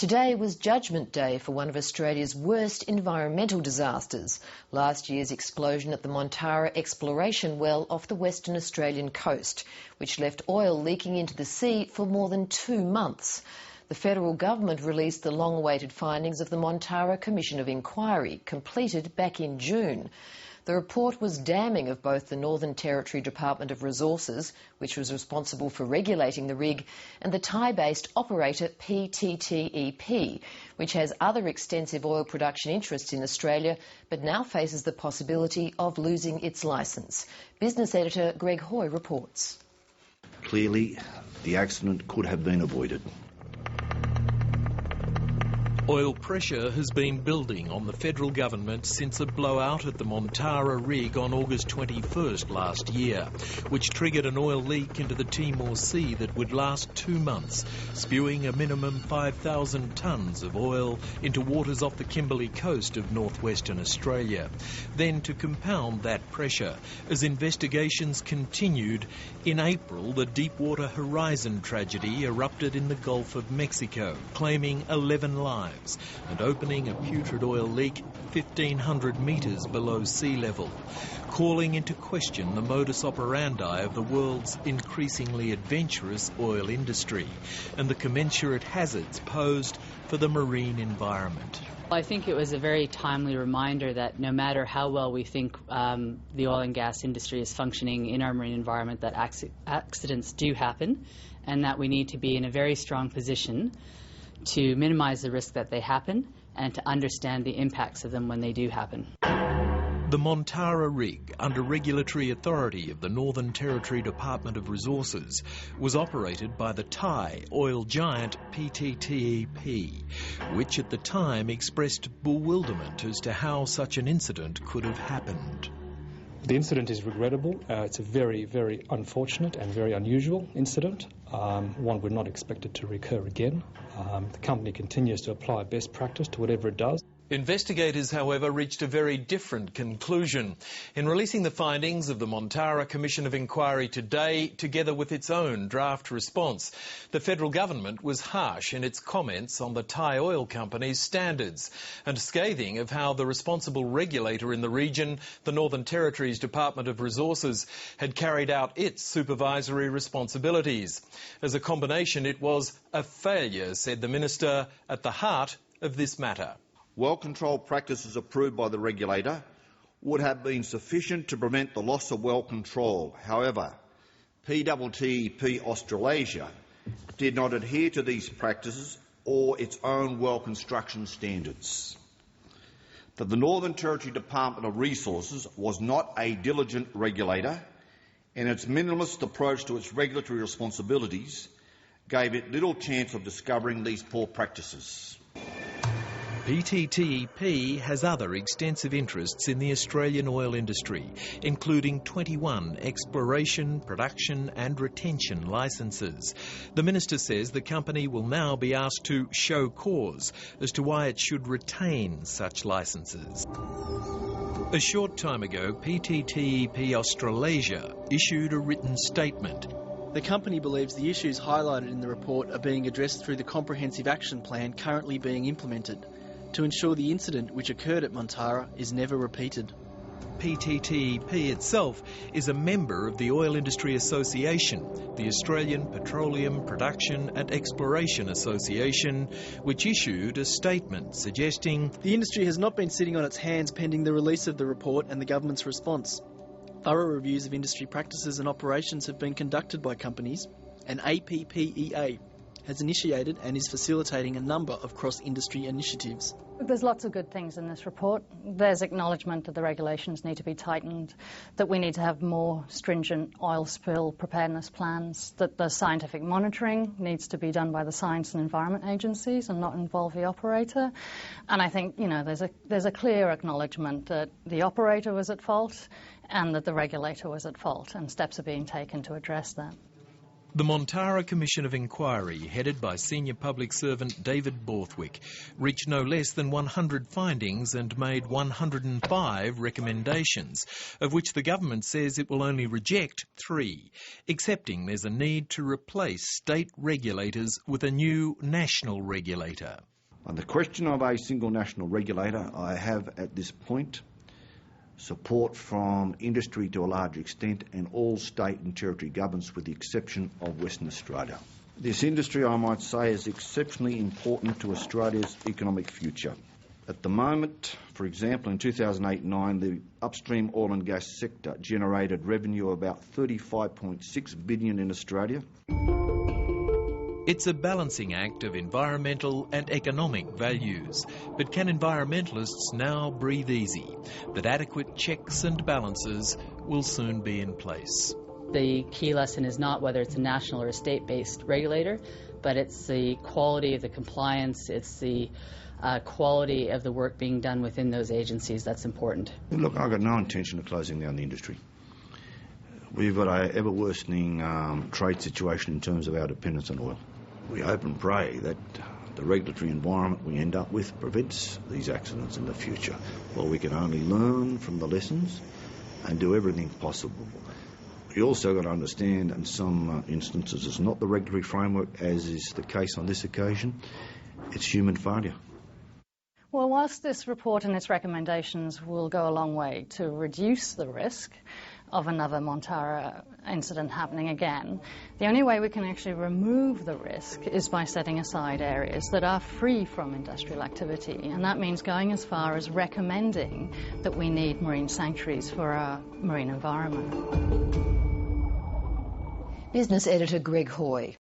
Today was Judgement Day for one of Australia's worst environmental disasters, last year's explosion at the MONTARA exploration well off the Western Australian coast, which left oil leaking into the sea for more than 2 months. The federal government released the long-awaited findings of the MONTARA Commission of Inquiry, completed back in June. The report was damning of both the Northern Territory Department of Resources, which was responsible for regulating the rig, and the Thai-based operator PTTEP, which has other extensive oil production interests in Australia, but now faces the possibility of losing its licence. Business editor Greg Hoy reports. Clearly, the accident could have been avoided. Oil pressure has been building on the federal government since a blowout at the MONTARA rig on August 21st last year, which triggered an oil leak into the Timor Sea that would last 2 months, spewing a minimum 5,000 tonnes of oil into waters off the Kimberley coast of northwestern Australia. Then, to compound that pressure, as investigations continued, in April the Deepwater Horizon tragedy erupted in the Gulf of Mexico, claiming 11 lives and opening a putrid oil leak 1,500 metres below sea level, calling into question the modus operandi of the world's increasingly adventurous oil industry and the commensurate hazards posed for the marine environment. I think it was a very timely reminder that no matter how well we think the oil and gas industry is functioning in our marine environment, that accidents do happen, and that we need to be in a very strong position to minimise the risk that they happen and to understand the impacts of them when they do happen. The MONTARA rig, under regulatory authority of the Northern Territory Department of Resources, was operated by the Thai oil giant PTTEP, which at the time expressed bewilderment as to how such an incident could have happened. The incident is regrettable. It's a very, very unfortunate and very unusual incident. One would not expect it to recur again. The company continues to apply best practice to whatever it does. Investigators, however, reached a very different conclusion. In releasing the findings of the MONTARA Commission of Inquiry today, together with its own draft response, the federal government was harsh in its comments on the Thai oil company's standards and scathing of how the responsible regulator in the region, the Northern Territory's Department of Resources, had carried out its supervisory responsibilities. As a combination, it was a failure, said the minister, at the heart of this matter. Well-controlled practices approved by the regulator would have been sufficient to prevent the loss of well control. However, PTTEP Australasia did not adhere to these practices or its own well construction standards. That the Northern Territory Department of Resources was not a diligent regulator, and its minimalist approach to its regulatory responsibilities gave it little chance of discovering these poor practices. PTTEP has other extensive interests in the Australian oil industry, including 21 exploration, production and retention licences. The minister says the company will now be asked to show cause as to why it should retain such licences. A short time ago, PTTEP Australasia issued a written statement. The company believes the issues highlighted in the report are being addressed through the comprehensive action plan currently being implemented to ensure the incident which occurred at MONTARA is never repeated. PTTEP itself is a member of the Oil Industry Association, the Australian Petroleum Production and Exploration Association, which issued a statement suggesting the industry has not been sitting on its hands pending the release of the report and the government's response. Thorough reviews of industry practices and operations have been conducted by companies, and APPEA has initiated and is facilitating a number of cross-industry initiatives. There's lots of good things in this report. There's acknowledgement that the regulations need to be tightened, that we need to have more stringent oil spill preparedness plans, that the scientific monitoring needs to be done by the Science and Environment agencies and not involve the operator. And I think, there's a clear acknowledgement that the operator was at fault and that the regulator was at fault, and steps are being taken to address that. The MONTARA Commission of Inquiry, headed by senior public servant David Borthwick, reached no less than 100 findings and made 105 recommendations, of which the government says it will only reject 3, accepting there's a need to replace state regulators with a new national regulator. On the question of a single national regulator, I have at this point support from industry to a large extent and all state and territory governments with the exception of Western Australia. This industry, I might say, is exceptionally important to Australia's economic future. At the moment, for example, in 2008-9, the upstream oil and gas sector generated revenue of about $35.6 billion in Australia. It's a balancing act of environmental and economic values. But can environmentalists now breathe easy that adequate checks and balances will soon be in place? The key lesson is not whether it's a national or a state-based regulator, but it's the quality of the compliance, it's the quality of the work being done within those agencies that's important. Look, I've got no intention of closing down the industry. We've got an ever-worsening trade situation in terms of our dependence on oil. We hope and pray that the regulatory environment we end up with prevents these accidents in the future. Well, we can only learn from the lessons and do everything possible. We also got to understand in some instances it's not the regulatory framework, as is the case on this occasion, it's human failure. Well, whilst this report and its recommendations will go a long way to reduce the risk of another MONTARA incident happening again, the only way we can actually remove the risk is by setting aside areas that are free from industrial activity. And that means going as far as recommending that we need marine sanctuaries for our marine environment. Business editor Greg Hoy.